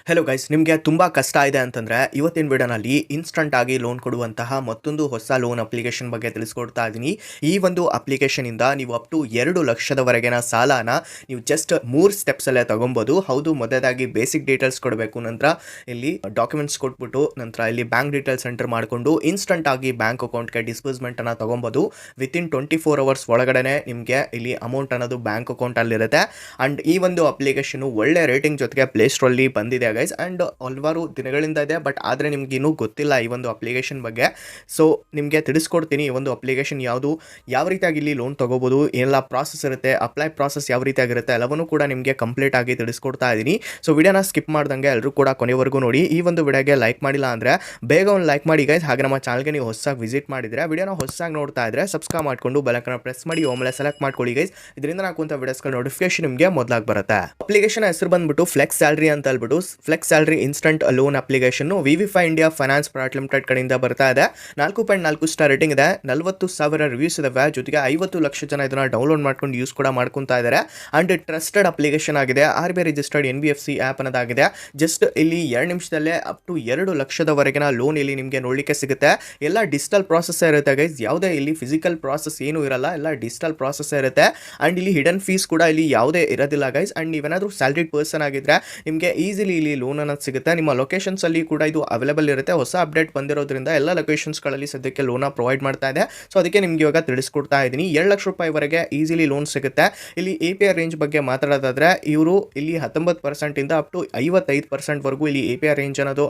Hello guys, ನಿಮಗೆ ತುಂಬ ಕಷ್ಟ ಇದೆ ಅಂತಂದರೆ ಇವತ್ತಿನ ವಿಡಿಯೋನಲ್ಲಿ ಇನ್ಸ್ಟಂಟ್ ಆಗಿ ಲೋನ್ ಕೊಡುವಂತಹ ಮತ್ತೊಂದು ಹೊಸ ಲೋನ್ ಅಪ್ಲಿಕೇಶನ್ ಬಗ್ಗೆ ತಿಳಿಸ್ಕೊಡ್ತಾ ಇದ್ದೀನಿ. ಈ ಒಂದು ಅಪ್ಲಿಕೇಶನಿಂದ ನೀವು ಅಪ್ ಟು 2 ಲಕ್ಷದವರೆಗಿನ ಸಾಲನ ನೀವು ಜಸ್ಟ್ 3 ಸ್ಟೆಪ್ಸಲ್ಲೇ ತೊಗೊಬೋದು. ಹೌದು, ಮೊದಲಾಗಿ ಬೇಸಿಕ್ ಡೀಟೇಲ್ಸ್ ಕೊಡಬೇಕು, ನಂತರ ಇಲ್ಲಿ ಡಾಕ್ಯುಮೆಂಟ್ಸ್ ಕೊಟ್ಬಿಟ್ಟು ನಂತರ ಇಲ್ಲಿ ಬ್ಯಾಂಕ್ ಡೀಟೇಲ್ಸ್ ಎಂಟರ್ ಮಾಡಿಕೊಂಡು ಇನ್ಸ್ಟಂಟ್ ಆಗಿ ಬ್ಯಾಂಕ್ ಅಕೌಂಟ್ಗೆ ಡಿಸ್ಬರ್ಸ್ಮೆಂಟನ್ನು ತೊಗೊಬೋದು. ವಿತಿನ್ 24 ಅವರ್ಸ್ ಒಳಗಡೆ ನಿಮಗೆ ಇಲ್ಲಿ ಅಮೌಂಟ್ ಅನ್ನೋದು ಬ್ಯಾಂಕ್ ಅಕೌಂಟಲ್ಲಿರುತ್ತೆ. ಆ್ಯಂಡ್ ಈ ಒಂದು ಅಪ್ಲಿಕೇಶನು ಒಳ್ಳೆ ರೇಟಿಂಗ್ ಜೊತೆಗೆ ಪ್ಲೇಸ್ಟೋರಲ್ಲಿ ಬಂದಿದೆ ಗೈಸ್. ಆ್ಯಂಡ್ ಹಲವಾರು ದಿನಗಳಿಂದ ಇದೆ, ಬಟ್ ಆದರೆ ನಿಮ್ಗೆ ಇನ್ನೂ ಗೊತ್ತಿಲ್ಲ ಈ ಒಂದು ಅಪ್ಲಿಕೇಶನ್ ಬಗ್ಗೆ. ಸೊ ನಿಮಗೆ ತಿಳಿಸ್ಕೊಡ್ತೀನಿ ಈ ಒಂದು ಅಪ್ಲಿಕೇಶನ್ ಯಾವುದು, ಯಾವ ರೀತಿಯಾಗಿ ಇಲ್ಲಿ ಲೋನ್ ತೊಗೋಬೋದು, ಏನೆಲ್ಲ ಪ್ರಾಸೆಸ್ ಇರುತ್ತೆ, ಅಪ್ಲೈ ಪ್ರಾಸೆಸ್ ಯಾವ ರೀತಿಯಾಗಿರುತ್ತೆ ಎಲ್ಲವನ್ನೂ ಕೂಡ ನಿಮಗೆ ಕಂಪ್ಲೀಟ್ ಆಗಿ ತಿಳಿಸ್ಕೊಡ್ತಾ ಇದ್ದೀನಿ. ಸೊ ವಿಡಿಯೋನ ಸ್ಕಿಪ್ ಮಾಡ್ದಂಗೆ ಎಲ್ಲರೂ ಕೂಡ ಕೊನೆವರೆಗೂ ನೋಡಿ. ಈ ಒಂದು ವಿಡಿಯೋಗೆ ಲೈಕ್ ಮಾಡಿಲ್ಲ ಅಂದರೆ ಬೇಗ ಒಂದು ಲೈಕ್ ಮಾಡಿ ಗೈಸ್. ಹಾಗೆ ನಮ್ಮ ಚಾನಲ್ಗೆ ನೀವು ಹೊಸದಾಗಿ ವಿಸಿಟ್ ಮಾಡಿದರೆ ವಿಡಿಯೋನ ಹೊಸದಾಗಿ ನೋಡ್ತಾ ಇದ್ದರೆ ಸಬ್ಸ್ಕ್ರೈಬ್ ಮಾಡಿಕೊಂಡು ಬೆಲಕನ್ನು ಪ್ರೆಸ್ ಮಾಡಿ ಆಮೇಲೆ ಸೆಲೆಕ್ಟ್ ಮಾಡ್ಕೊಳ್ಳಿ ಗೈಸ್. ಇದರಿಂದ ನಾಕುವಂಥ ವಿಡಿಯೋಸ್ಗಳ ನೋಟಿಫಿಕೇಶನ್ ನಿಮಗೆ ಮೊದಲಾಗಿ ಬರುತ್ತೆ. ಅಪ್ಲಿಕೇಶನ್ ಹೆಸರು ಬಂದ್ಬಿಟ್ಟು ಫ್ಲೆಕ್ಸ್ ಸ್ಯಾಲರಿ ಅಂತ ಹೇಳ್ಬಿಟ್ಟು flex salary instant loan application Vivifi India finance private limited ಕಡೆಯಿಂದ ಬರ್ತಾ ಇದೆ. 4.4 ಸ್ಟಾರ್ ರೇಟಿಂಗ್ ಇದೆ, 40,000 ರಿವ್ಯೂಸ್ ಇದಾವೆ, ಜೊತೆಗೆ 50 ಲಕ್ಷ ಜನ ಇದನ್ನ ಡೌನ್ಲೋಡ್ ಮಾಡ್ಕೊಂಡು ಯೂಸ್ ಕೂಡ ಮಾಡ್ಕೊತಾ ಇದ್ದಾರೆ. ಅಂಡ್ ಟ್ರಸ್ಟೆಡ್ ಅಪ್ಲಿಕೇಶನ್ ಆಗಿದೆ, RBI ರಿಜಿಸ್ಟರ್ಡ್ NBFC ಆ್ಯಪ್ ಅನ್ನೋದಾಗಿದೆ. ಜಸ್ಟ್ ಇಲ್ಲಿ 2 ನಿಮಿಷದಲ್ಲೇ ಅಪ್ ಟು 2 ಲಕ್ಷದವರೆಗಿನ ಲೋನ್ ಇಲ್ಲಿ ನಿಮಗೆ ನೋಡಲಿಕ್ಕೆ ಸಿಗುತ್ತೆ. ಎಲ್ಲ ಡಿಜಿಟಲ್ ಪ್ರಾಸೆಸ್ ಇರುತ್ತೆ ಗೈಸ್, ಯಾವುದೇ ಇಲ್ಲಿ ಫಿಸಿಕಲ್ ಪ್ರಾಸೆಸ್ ಏನೂ ಇರಲ್ಲ, ಎಲ್ಲ ಡಿಜಿಟಲ್ ಪ್ರಾಸೆಸ್ ಇರುತ್ತೆ. ಅಂಡ್ ಇಲ್ಲಿ ಹಿಡನ್ ಫೀಸ್ ಕೂಡ ಇಲ್ಲಿ ಯಾವುದೇ ಇರೋದಿಲ್ಲ ಗೈಸ್. ಅಂಡ್ ನೀವೇನಾದರೂ ಸ್ಯಾಲರಿಡ್ ಪರ್ಸನ್ ಆಗಿದ್ರೆ ನಿಮಗೆ ಈಸಿಲಿ ಇಲ್ಲಿ ಲೋನ್ ಅನ್ನೋದು ಸಿಗುತ್ತೆ. ನಿಮ್ಮ ಲೊಕೇಶನ್ಸ್ ಅಲ್ಲಿ ಕೂಡ ಇದು ಅವೈಲೇಬಲ್ ಇರುತ್ತೆ. ಹೊಸ ಅಪ್ಡೇಟ್ ಬಂದಿರೋದ್ರಿಂದ ಎಲ್ಲ ಲೊಕೇಶನ್ಸ್ಗಳಲ್ಲಿ ಸದ್ಯಕ್ಕೆ ಲೋನ ಪ್ರೊವೈಡ್ ಮಾಡ್ತಾ ಇದೆ. ಸೊ ಅದಕ್ಕೆ ನಿಮ್ಗೆ ಇವಾಗ ತಿಳಿಸ್ಕೊಡ್ತಾ ಇದ್ದೀನಿ. 2 ಲಕ್ಷ ರೂಪಾಯಿವರೆಗೆ ಈಸಿಲಿ ಲೋನ್ ಸಿಗುತ್ತೆ. ಇಲ್ಲಿ APR ರೇಂಜ್ ಬಗ್ಗೆ ಮಾತಾಡೋದಾದ್ರೆ ಇವರು ಇಲ್ಲಿ 19% ಇಂದ ಅಪ್ ಟು 55% ವರೆಗೂ ಇಲ್ಲಿ APR ರೇಂಜ್ ಅನ್ನೋದು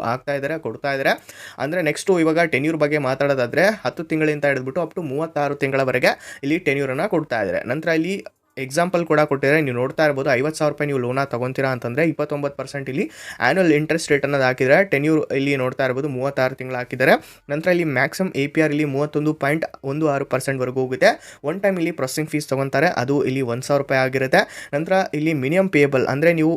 ಕೊಡ್ತಾ ಇದ್ದಾರೆ. ಅಂದ್ರೆ ನೆಕ್ಸ್ಟ್ ಇವಾಗ ಟೆನ್ಯೂರ್ ಬಗ್ಗೆ ಮಾತಾಡೋದಾದ್ರೆ 10 ತಿಂಗಳಿಂದ ಹಿಡಿದ್ಬಿಟ್ಟು ಅಪ್ ಟು 36 ತಿಂಗಳವರೆಗೆ ಇಲ್ಲಿ ಟೆನ್ಯೂರ್ ಅನ್ನ ಕೊಡ್ತಾ ಇದ್ದಾರೆ. ನಂತರ ಇಲ್ಲಿ ಎಕ್ಸಾಂಪಲ್ ಕೂಡ ಕೊಟ್ಟಿದ್ದಾರೆ, ನೀವು ನೋಡ್ತಾ ಇರ್ಬೋದು. 50,000 ರೂಪಾಯಿ ನೀವು ಲೋನ ತಗೊಂತೀರಾ ಅಂತಂದರೆ 29% ಇಲ್ಲಿ ಆ್ಯನ್ಯುವಲ್ ಇಂಟ್ರೆಸ್ಟ್ ರೇಟ್ ಅನ್ನೋದು ಹಾಕಿದರೆ. ಟೆನ್ಯೂರ್ ಇಲ್ಲಿ ನೋಡ್ತಾ ಇರ್ಬೋದು 36 ತಿಂಗಳು ಹಾಕಿದ್ದಾರೆ. ನಂತರ ಇಲ್ಲಿ ಮ್ಯಾಕ್ಸಿಮಮ್ APR ಇಲ್ಲಿ 31.16% ವರೆಗೂ ಹೋಗುತ್ತೆ. ಒನ್ ಟೈಮ್ ಇಲ್ಲಿ ಪ್ರೊಸೆಸಿಂಗ್ ಫೀಸ್ ತೊಗೊತಾರೆ, ಅದು ಇಲ್ಲಿ 1,000 ರೂಪಾಯಿ ಆಗಿರುತ್ತೆ. ನಂತರ ಇಲ್ಲಿ ಮಿನಿಮಮ್ ಪೇಯಬಲ್ ಅಂದರೆ ನೀವು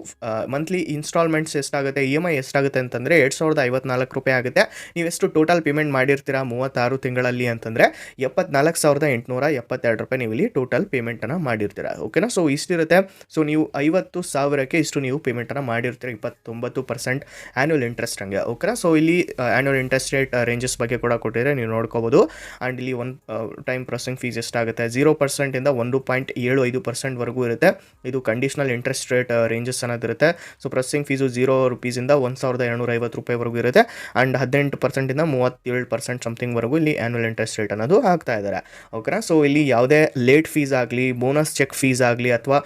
ಮಂತ್ಲಿ ಇನ್ಸ್ಟಾಲ್ಮೆಂಟ್ಸ್ ಎಷ್ಟಾಗುತ್ತೆ, EMI ಎಷ್ಟಾಗುತ್ತೆ ಅಂತಂದರೆ 2,054 ರೂಪಾಯಿ ಆಗುತ್ತೆ. ನೀವೆಷ್ಟು ಟೋಟಲ್ ಪೇಮೆಂಟ್ ಮಾಡಿರ್ತೀರಾ 36 ತಿಂಗಳಲ್ಲಿ ಅಂತಂದರೆ 74,872 ರೂಪಾಯಿ ನೀವು ಇಲ್ಲಿ ಟೋಟಲ್ ಪೇಮೆಂಟನ್ನು ಮಾಡಿರ್ತೀರಾ. ಓಕೆನಾ. ಸೊ ಇಷ್ಟಿರುತ್ತೆ. ಸೊ ನೀವು 50,000ಕ್ಕೆ ಇಷ್ಟು ನೀವು ಪೇಮೆಂಟನ್ನು ಮಾಡಿರ್ತೀರ, 29% ಆ್ಯನ್ಯುವಲ್ ಇಂಟ್ರೆಸ್ಟ್ ಹಂಗೆ. ಓಕೆನಾ. ಸೊ ಇಲ್ಲಿ ಆ್ಯನ್ಯುವಲ್ ಇಂಟ್ರೆಸ್ಟ್ ರೇಟ್ ರೇಂಜಸ್ ಬಗ್ಗೆ ಕೂಡ ಕೊಟ್ಟಿದ್ರೆ ನೀವು ನೋಡ್ಕೋಬೋದು. ಆ್ಯಂಡ್ ಇಲ್ಲಿ ಒನ್ ಟೈಮ್ ಪ್ರೊಸೆಸಿಂಗ್ ಫೀಸ್ ಎಷ್ಟಾಗುತ್ತೆ, 0% ಇಂದ 1.75% ವರೆಗೂ ಇರುತ್ತೆ. ಇದು ಕಂಡೀಷನಲ್ ಇಂಟ್ರೆಸ್ಟ್ ರೇಟ್ ರೇಂಜಸ್ ಅನ್ನೋದಿರುತ್ತೆ. ಸೊ ಪ್ರೊಸೆಸಿಂಗ್ ಫೀಸು 0 ರೂಪೀಸಿಂದ 1,250 ರೂಪಾಯಿವರೆಗೂ ಇರುತ್ತೆ. ಆ್ಯಂಡ್ 18% ಇಂದ 37% ಸಮಥಿಂಗ್ ವರೆಗೂ ಇಲ್ಲಿ ಆ್ಯನ್ಯುವಲ್ ಇಂಟ್ರೆಸ್ಟ್ ರೇಟ್ ಅನ್ನೋದು ಹಾಕ್ತಾ ಇದ್ದಾರೆ. ಓಕೆನಾ. ಸೊ ಇಲ್ಲಿ ಯಾವುದೇ ಲೇಟ್ ಫೀಸ್ ಆಗಲಿ, ಬೋನಸ್ ಚೆಕ್ ಫೀಸ್ ಆಗಲಿ ಅಥವಾ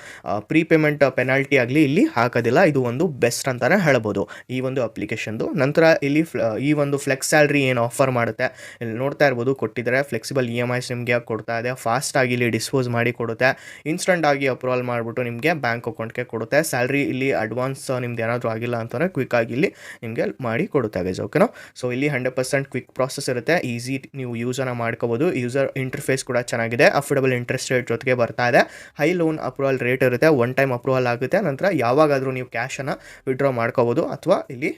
ಪ್ರೀಪೇಮೆಂಟ್ ಪೆನಾಲ್ಟಿ ಆಗಲಿ ಇಲ್ಲಿ ಹಾಕೋದಿಲ್ಲ. ಇದು ಒಂದು ಬೆಸ್ಟ್ ಅಂತಾನೆ ಹೇಳ್ಬೋದು ಈ ಒಂದು ಅಪ್ಲಿಕೇಶನ್ದು. ನಂತರ ಇಲ್ಲಿ ಈ ಒಂದು ಫ್ಲೆಕ್ಸ್ ಸ್ಯಾಲ್ರಿ ಏನು ಆಫರ್ ಮಾಡುತ್ತೆ ಇಲ್ಲಿ ನೋಡ್ತಾ ಇರ್ಬೋದು, ಕೊಟ್ಟಿದ್ದಾರೆ. ಫ್ಲೆಕ್ಸಿಬಲ್ EMIs ನಿಮಗೆ ಕೊಡ್ತಾ ಇದೆ, ಫಾಸ್ಟ್ ಆಗಿ ಇಲ್ಲಿ ಡಿಸ್ಪೋಸ್ ಮಾಡಿ ಕೊಡುತ್ತೆ, ಇನ್ಸ್ಟಂಟ್ ಆಗಿ ಅಪ್ರೂವಲ್ ಮಾಡಿಬಿಟ್ಟು ನಿಮಗೆ ಬ್ಯಾಂಕ್ ಅಕೌಂಟ್ಗೆ ಕೊಡುತ್ತೆ. ಸ್ಯಾಲ್ರಿ ಇಲ್ಲಿ ಅಡ್ವಾನ್ಸ್ ನಿಮ್ದು ಏನಾದರೂ ಆಗಿಲ್ಲ ಅಂತಂದರೆ ಕ್ವಿಕ್ ಆಗಿ ಇಲ್ಲಿ ನಿಮಗೆ ಮಾಡಿ ಕೊಡುತ್ತೆ ಗೈಸ್. ಓಕೆನಾ. ಸೊ ಇಲ್ಲಿ 100% ಕ್ವಿಕ್ ಪ್ರಾಸೆಸ್ ಇರುತ್ತೆ, ಈಸಿ ನೀವು ಯೂಸನ್ನು ಮಾಡ್ಕೋಬೋದು. ಯೂಸರ್ ಇಂಟರ್ಫೇಸ್ ಕೂಡ ಚೆನ್ನಾಗಿದೆ, ಅಫೋರ್ಡಬಲ್ ಇಂಟ್ರೆಸ್ಟ್ ರೇಟ್ ಜೊತೆಗೆ ಬರ್ತಾ ಇದೆ. ಹೈ ಲೋನ್ ಅಪ್ರೂವಲ್ ರೇಟ್ ಇರುತ್ತೆ, ಒನ್ ಟೈಮ್ ಅಪ್ರೂವಲ್ ಆಗುತ್ತೆ. ನಂತರ ಯಾವಾಗಾದರೂ ನೀವು ಕ್ಯಾಶನ್ನು ವಿಡ್ರಾ ಮಾಡ್ಕೋಬೋದು ಅಥವಾ ಇಲ್ಲಿ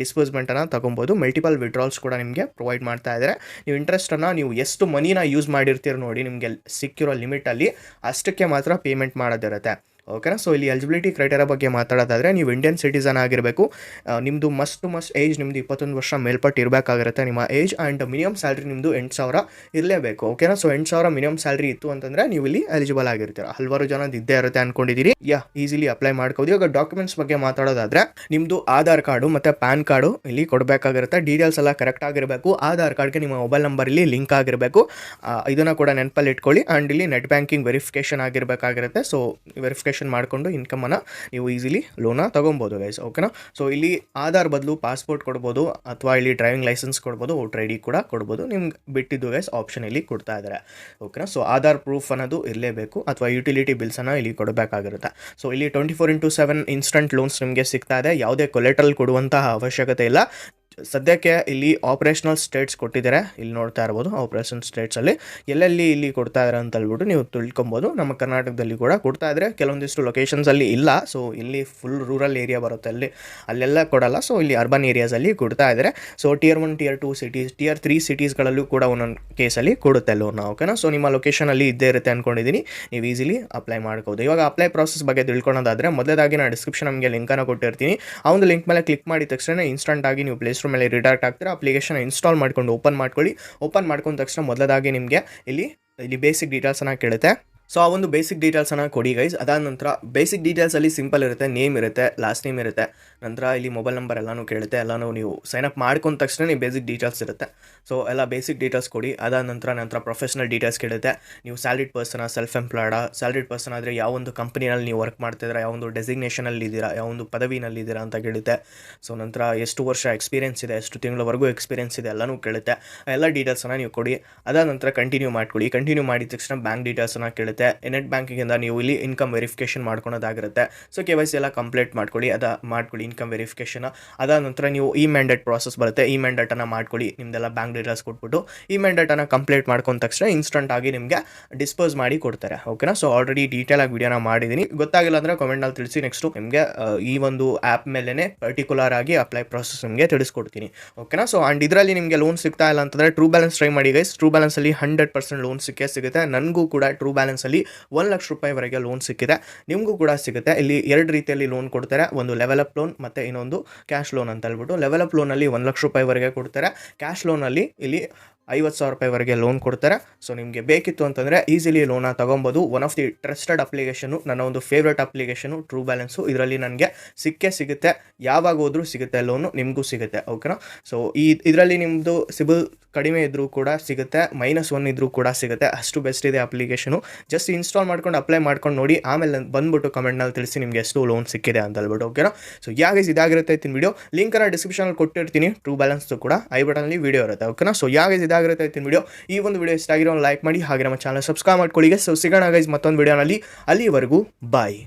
ಡಿಸ್ಪೋಸ್ಮೆಂಟನ್ನು ತೊಗೊಬೋದು. ಮಲ್ಟಿಪಲ್ ವಿಡ್ರಾಲ್ಸ್ ಕೂಡ ನಿಮಗೆ ಪ್ರೊವೈಡ್ ಮಾಡ್ತಾ ಇದ್ದಾರೆ. ನೀವು ಇಂಟ್ರೆಸ್ಟನ್ನು ನೀವು ಎಷ್ಟು ಮನಿನ ಯೂಸ್ ಮಾಡಿರ್ತೀರ ನೋಡಿ, ನಿಮಗೆ ಸಿಕ್ಕಿರೋ ಲಿಮಿಟಲ್ಲಿ ಅಷ್ಟಕ್ಕೆ ಮಾತ್ರ ಪೇಮೆಂಟ್ ಮಾಡೋದಿರುತ್ತೆ. ಓಕೆನಾ. ಸೊ ಇಲ್ಲಿ ಎಲಿಜಿಬಿಲಿಟಿ ಕ್ರೈಟೇರಿಯಾ ಬಗ್ಗೆ ಮಾತಾಡೋದಾದರೆ ನೀವು ಇಂಡಿಯನ್ ಸಿಟಿಸನ್ ಆಗಿರಬೇಕು, ನಿಮ್ಮದು ಮಸ್ಟ್ ಏಜ್ ನಿಮ್ಮದು 21 ವರ್ಷ ಮೇಲ್ಪಟ್ಟು ಇರಬೇಕಾಗಿರುತ್ತೆ ನಿಮ್ಮ ಏಜ್. ಆ್ಯಂಡ್ ಮಿನಿಮಮ್ ಸ್ಯಾಲ್ರಿ ನಿಮ್ಮದು 8,000 ಇರಲೇಬೇಕು. ಓಕೆನಾ. ಸೊ 8,000 ಮಿನಿಮಮ್ ಸ್ಯಾಲ್ರಿ ಇತ್ತು ಅಂತಂದರೆ ನೀವು ಇಲ್ಲಿ ಎಲಿಜಿಬಲ್ ಆಗಿರ್ತೀರ. ಹಲವಾರು ಜನದ ಇದ್ದೇ ಇರುತ್ತೆ ಅಂದ್ಕೊಂಡಿದ್ದೀರಿ, ಈಸಿಲಿ ಅಪ್ಲೈ ಮಾಡ್ಕೋದು. ಇವಾಗ ಡಾಕ್ಯುಮೆಂಟ್ಸ್ ಬಗ್ಗೆ ಮಾತಾಡೋದಾದರೆ ನಿಮ್ಮದು ಆಧಾರ್ ಕಾರ್ಡು ಮತ್ತು ಪ್ಯಾನ್ ಕಾರ್ಡು ಇಲ್ಲಿ ಕೊಡಬೇಕಾಗಿರುತ್ತೆ. ಡೀಟೇಲ್ಸ್ ಎಲ್ಲ ಕರೆಕ್ಟ್ ಆಗಿರಬೇಕು. ಆಧಾರ್ ಕಾರ್ಡ್ಗೆ ನಿಮ್ಮ ಮೊಬೈಲ್ ನಂಬರ್ ಇಲ್ಲಿ ಲಿಂಕ್ ಆಗಿರಬೇಕು, ಇದನ್ನು ಕೂಡ ನೆನಪಲ್ಲಿ ಇಟ್ಕೊಳ್ಳಿ. ಆ್ಯಂಡ್ ಇಲ್ಲಿ ನೆಟ್ ಬ್ಯಾಂಕಿಂಗ್ ವೆರಿಫಿಕೇಷನ್ ಆಗಿರಬೇಕಾಗಿರುತ್ತೆ. ಸೊ ವೆರಿಫಿಕೇಷನ್ ಮಾಡಿಕೊಂಡು ಇನ್ಕಮನ್ನು ನೀವು ಈಸಿಲಿ ಲೋನ ತೊಗೊಬೋದು ಗೈಸ್. ಓಕೆನಾ. ಸೊ ಇಲ್ಲಿ ಆಧಾರ್ ಬದಲು ಪಾಸ್ಪೋರ್ಟ್ ಕೊಡ್ಬೋದು ಅಥವಾ ಇಲ್ಲಿ ಡ್ರೈವಿಂಗ್ ಲೈಸೆನ್ಸ್ ಕೊಡ್ಬೋದು, ವೋಟರ್ ID ಕೂಡ ಕೊಡ್ಬೋದು. ನಿಮ್ಗೆ ಬಿಟ್ಟಿದ್ದು ಗೈಸ್ ಆಪ್ಷನ್ ಇಲ್ಲಿ ಕೊಡ್ತಾ ಇದ್ದಾರೆ. ಓಕೆನಾ. ಸೊ ಆಧಾರ್ ಪ್ರೂಫ್ ಅನ್ನೋದು ಇರಲೇಬೇಕು ಅಥವಾ ಯುಟಿಲಿಟಿ ಬಿಲ್ಸನ್ನು ಇಲ್ಲಿ ಕೊಡಬೇಕಾಗಿರುತ್ತೆ. ಸೊ ಇಲ್ಲಿ 24/7 ಇನ್ಸ್ಟಂಟ್ ಲೋನ್ಸ್ ನಿಮಗೆ ಸಿಗ್ತಾ ಇದೆ. ಯಾವುದೇ ಕೊಲೆಟ್ರಲ್ ಕೊಡುವಂತಹ ಅವಶ್ಯಕತೆ ಇಲ್ಲ. ಸದ್ಯಕ್ಕೆ ಇಲ್ಲಿ ಆಪರೇಷನಲ್ ಸ್ಟೇಟ್ಸ್ ಕೊಟ್ಟಿದ್ದಾರೆ, ಇಲ್ಲಿ ನೋಡ್ತಾ ಇರ್ಬೋದು ಆಪರೇಷನ್ ಸ್ಟೇಟ್ಸಲ್ಲಿ ಎಲ್ಲೆಲ್ಲಿ ಇಲ್ಲಿ ಕೊಡ್ತಾ ಇದ್ದಾರೆ ಅಂತ ಹೇಳ್ಬಿಟ್ಟು ನೀವು ತಿಳ್ಕೊಬೋದು. ನಮ್ಮ ಕರ್ನಾಟಕದಲ್ಲಿ ಕೂಡ ಕೊಡ್ತಾ ಇದ್ದಾರೆ, ಕೆಲವೊಂದಿಷ್ಟು ಲೊಕೇಶನ್ಸಲ್ಲಿ ಇಲ್ಲ. ಸೊ ಇಲ್ಲಿ ಫುಲ್ ರೂರಲ್ ಏರಿಯಾ ಬರುತ್ತೆ, ಅಲ್ಲೆಲ್ಲ ಕೊಡಲ್ಲ. ಸೊ ಇಲ್ಲಿ ಅರ್ಬನ್ ಏರಿಯಾಸಲ್ಲಿ ಕೊಡ್ತಾ ಇದ್ದಾರೆ. So Tier 1 Tier 2 cities, Tier 3 ಸಿಟೀಸ್ಗಳಲ್ಲೂ ಕೂಡ ಒಂದೊಂದು ಕೇಸಲ್ಲಿ ಕೊಡುತ್ತೆ ಲೋನ್. ಓಕೆನಾ. ಸೊ ನಿಮ್ಮ ಲೊಕೇಶನಲ್ಲಿ ಇದ್ದೇ ಇರುತ್ತೆ ಅಂದ್ಕೊಂಡಿದ್ದೀನಿ, ನೀವು ಈಸಿಲಿ ಅಪ್ಲೈ ಮಾಡ್ಬೋದು. ಇವಾಗ ಅಪ್ಲೈ ಪ್ರಾಸೆಸ್ ಬಗ್ಗೆ ತಿಳ್ಕೊಳ್ಳೋದಾದರೆ ಮೊದಲಾಗಿ ನಾನು ಡಿಸ್ಕ್ರಿಪ್ಷನ್ ನಮಗೆ ಲಿಂಕನ್ನು ಕೊಟ್ಟಿರ್ತೀನಿ. ಆ ಒಂದು ಲಿಂಕ್ ಮೇಲೆ ಕ್ಲಿಕ್ ಮಾಡಿದ ತಕ್ಷಣ ಇನ್ಸ್ಟಂಟ್ ಆಗಿ ನೀವು ಪ್ಲೇಸ್ಟೋರ್ ಮೇಲೆ ರಿಡೈರೆಕ್ಟ್ ಆಗ್ತೀರಾ. ಅಪ್ಲಿಕೇಶನ್ ಇನ್ಸ್ಟಾಲ್ ಮಾಡ್ಕೊಂಡು ಓಪನ್ ಮಾಡ್ಕೊಳ್ಳಿ. ಓಪನ್ ಮಾಡ್ಕೊಂಡ ತಕ್ಷಣ ಮೊದಲಾಗಿ ನಿಮಗೆ ಇಲ್ಲಿ ಬೇಸಿಕ್ ಡೀಟೇಲ್ಸನ್ನು ಕೇಳುತ್ತೆ. ಸೊ ಆ ಒಂದು ಬೇಸಿಕ್ ಡೀಟೇಲ್ಸನ್ನು ಕೊಡಿ ಗೈಸ್. ಅದಾದ ನಂತರ ಬೇಸಿಕ್ ಡೀಟೇಲ್ಸಲ್ಲಿ ಸಿಂಪಲ್ ಇರುತ್ತೆ, ನೇಮ್ ಇರುತ್ತೆ, ಲಾಸ್ಟ್ ನೇಮ್ ಇರುತ್ತೆ, ನಂತರ ಇಲ್ಲಿ ಮೊಬೈಲ್ ನಂಬರ್ ಎಲ್ಲನೂ ಕೇಳುತ್ತೆ. ಎಲ್ಲನೂ ನೀವು ಸೈನಪ್ ಮಾಡ್ಕೊಂಡ ತಕ್ಷಣ ನೀವು ಬೇಸಿಕ್ ಡೀಟೇಲ್ಸ್ ಇರುತ್ತೆ. ಸೊ ಎಲ್ಲ ಬೇಸಿಕ್ ಡೀಟೇಲ್ಸ್ ಕೊಡಿ. ಅದಾದ ನಂತರ ಪ್ರೊಫೆಷನಲ್ ಡೀಟೇಲ್ಸ್ ಕೇಳುತ್ತೆ. ನೀವು ಸ್ಯಾಲ್ರಿಡ್ ಪರ್ಸನ, ಸೆಲ್ಫ್ ಎಂಪ್ಲಾಯ್ಡಾ? ಸ್ಯಾಲ್ರಿಡ್ ಪರ್ಸನ್ ಆದರೆ ಯಾವ ಒಂದು ಕಂಪ್ನಿನಲ್ಲಿ ನೀವು ವರ್ಕ್ ಮಾಡ್ತಿದ್ದೀರಾ, ಯಾವ ಒಂದು ಡೆಸಿಗ್ನೇಷನಲ್ಲಿ ಇದ್ದೀರಾ, ಯಾವ ಒಂದು ಪದವಿನಲ್ಲಿದ್ದೀರಾ ಅಂತ ಕೇಳುತ್ತೆ. ಸೊ ನಂತರ ಎಷ್ಟು ವರ್ಷ ಎಕ್ಸ್ಪೀರಿಯನ್ಸ್ ಇದೆ, ಎಷ್ಟು ತಿಂಗಳವರೆಗೂ ಎಕ್ಸ್ಪೀರಿಯನ್ಸ್ ಇದೆ ಎಲ್ಲನೂ ಕೇಳುತ್ತೆ. ಎಲ್ಲ ಡೀಟೇಲ್ಸನ್ನು ನೀವು ಕೊಡಿ. ಅದಾದ ನಂತರ ಕಂಟಿನ್ಯೂ ಮಾಡ್ಕೊಳ್ಳಿ. ಕಂಟಿನ್ಯೂ ಮಾಡಿದ ತಕ್ಷಣ ಬ್ಯಾಂಕ್ ಡೀಟೇಲ್ಸನ್ನು ಕೇಳುತ್ತೆ. ನೆಟ್ ಬ್ಯಾಂಕಿಂಗಿಂದ ನೀವು ಇಲ್ಲಿ ಇನ್ಕಮ್ ವೆರಿಫಿಕೇಷನ್ ಮಾಡ್ಕೊಳೋದಾಗಿರುತ್ತೆ. ಸೊ KYC ಎಲ್ಲ ಕಂಪ್ಲೀಟ್ ಮಾಡ್ಕೊಳ್ಳಿ. Income verification. ಅದಾದ ನಂತರ ನೀವು ಈ ಮ್ಯಾಂಡೇಟ್ ಪ್ರಾಸೆಸ್ ಬರುತ್ತೆ, ಈ ಮ್ಯಾಂಡೇಟನ್ನು ಮಾಡ್ಕೊಳ್ಳಿ. ನಿಮ್ದೆಲ್ಲ ಬ್ಯಾಂಕ್ ಡೀಟೇಲ್ಸ್ ಕೊಟ್ಬಿಟ್ಟು ಈ ಮ್ಯಾಂಡೇಟನ್ನು ಕಂಪ್ಲೀಟ್ ಮಾಡ್ಕೊಂಡ ತಕ್ಷಣ ಇನ್ಸ್ಟಂಟ್ ಆಗಿ ನಿಮಗೆ ಡಿಸ್ಪೋಸ್ ಮಾಡಿ ಕೊಡ್ತಾರೆ. ಓಕೆನಾ. ಸೊ ಆಲ್ರೆಡಿ ಡೀಟೇಲ್ ಆಗಿ ವಿಡಿಯೋನ ಮಾಡಿದ್ದೀನಿ, ಗೊತ್ತಾಗಿಲ್ಲ ಅಂದರೆ ಕಾಮೆಂಟ್ನಲ್ಲಿ ತಿಳಿಸಿ. ನೆಕ್ಸ್ಟು ನಿಮಗೆ ಈ ಒಂದು ಆ್ಯಪ್ ಮೇಲೇ ಪರ್ಟಿಕ್ಯುಲರ್ ಆಗಿ ಅಪ್ಲೈ ಪ್ರಾಸೆಸ್ ನಿಮಗೆ ತಿಳಿಸ್ಕೊಡ್ತೀನಿ. ಓಕೆನಾ. ಸೊ ಆ್ಯಂಡ್ ಇದರಲ್ಲಿ ನಿಮಗೆ ಲೋನ್ ಸಿಗ್ತಾ ಇಲ್ಲ ಅಂತಂದರೆ ಟ್ರೂ ಬ್ಯಾಲೆನ್ಸ್ ಟ್ರೈ ಮಾಡಿ ಗೈಸ್. ಟ್ರೂ ಬ್ಯಾಲೆನ್ಸಲ್ಲಿ 100% ಲೋನ್ ಸಿಗುತ್ತೆ. ನನಗೂ ಕೂಡ ಟ್ರೂ ಬ್ಯಾಲೆನ್ಸಲ್ಲಿ 1 ಲಕ್ಷ ರೂಪಾಯಿವರೆಗೆ ಲೋನ್ ಸಿಕ್ಕಿದೆ, ನಿಮಗೂ ಕೂಡ ಸಿಗುತ್ತೆ. ಇಲ್ಲಿ 2 ರೀತಿಯಲ್ಲಿ ಲೋನ್ ಕೊಡ್ತಾರೆ, ಒಂದು ಲೆವೆಲ್ ಅಪ್ ಲೋನ್ ಮತ್ತು ಇನ್ನೊಂದು ಕ್ಯಾಶ್ ಲೋನ್ ಅಂತ ಹೇಳ್ಬಿಟ್ಟು. ಲೆವೆಲ್ ಅಪ್ ಲೋನಲ್ಲಿ 1 ಲಕ್ಷ ರೂಪಾಯಿವರೆಗೆ ಕೊಡ್ತಾರೆ. ಕ್ಯಾಶ್ ಲೋನಲ್ಲಿ ಇಲ್ಲಿ 50,000 ರೂಪಾಯಿವರೆಗೆ ಲೋನ್ ಕೊಡ್ತಾರೆ. ಸೊ ನಿಮಗೆ ಬೇಕಿತ್ತು ಅಂತಂದರೆ ಈಸಿಲಿ ಲೋನ ತೊಗೊಬೋದು. One of the trusted application, ನನ್ನ ಒಂದು ಫೇವ್ರೇಟ್ ಅಪ್ಲಿಕೇಶನು ಟ್ರೂ ಬ್ಯಾಲೆನ್ಸು. ಇದರಲ್ಲಿ ನನಗೆ ಸಿಗುತ್ತೆ, ಯಾವಾಗ ಹೋದ್ರೂ ಸಿಗುತ್ತೆ ಲೋನು, ನಿಮಗೂ ಸಿಗುತ್ತೆ. ಓಕೆನಾ. ಸೊ ಇದರಲ್ಲಿ ನಿಮ್ಮದು ಸಿಬಿಲ್ ಕಡಿಮೆ ಇದ್ದರೂ ಕೂಡ ಸಿಗುತ್ತೆ, -1 ಇದ್ದರೂ ಕೂಡ ಸಿಗುತ್ತೆ. ಅಷ್ಟು ಬೆಸ್ಟ್ ಇದೆ ಅಪ್ಲಿಕೇಶನು. ಜಸ್ಟ್ ಇನ್ಸ್ಟಾಲ್ ಮಾಡ್ಕೊಂಡು ಅಪ್ಲೈ ಮಾಡ್ಕೊಂಡು ನೋಡಿ, ಆಮೇಲೆ ಬಂದುಬಿಟ್ಟು ಕಮೆಂಟ್ನಲ್ಲಿ ತಿಳಿಸಿ ನಿಮಗೆ ಎಷ್ಟು ಲೋನ್ ಸಿಕ್ಕಿದೆ ಅಂತ ಹೇಳ್ಬಿಟ್ಟು. ಓಕೆನಾ. ಸೊ ಇದಾಗಿರುತ್ತೆ ಇತ್ತಿನ ವಿಡಿಯೋ. ಲಿಂಕನ್ನು ಡಿಸ್ಕ್ರಿಪ್ಷನಲ್ಲಿ ಕೊಟ್ಟಿರ್ತೀನಿ. ಟ್ರೂ ಬ್ಯಾಲೆನ್ಸ್ದು ಕೂಡ ಐ ಬಟನಲ್ಲಿ ವಿಡಿಯೋ ಇರುತ್ತೆ. ಓಕೆನಾ. ಸೊ ಇದಾಗಿರುತ್ತೆ ಇತ್ತಿನ ವಿಡಿಯೋ. ಈ ಒಂದು ವಿಡಿಯೋ ಇಷ್ಟ ಆಗಿರೋ ಲೈಕ್ ಮಾಡಿ, ಹಾಗೆ ನಮ್ಮ ಚಾನಲ್ ಸಬ್ಸ್ಕ್ರೈಬ್ ಮಾಡ್ಕೊಳ್ಳಿ. ಸೊ ಸಿಗೋಣ ಗೈಸ್ ಮತ್ತೊಂದು ವಿಡಿಯೋನಲ್ಲಿ. ಅಲ್ಲಿವರೆಗೂ ಬಾಯ್.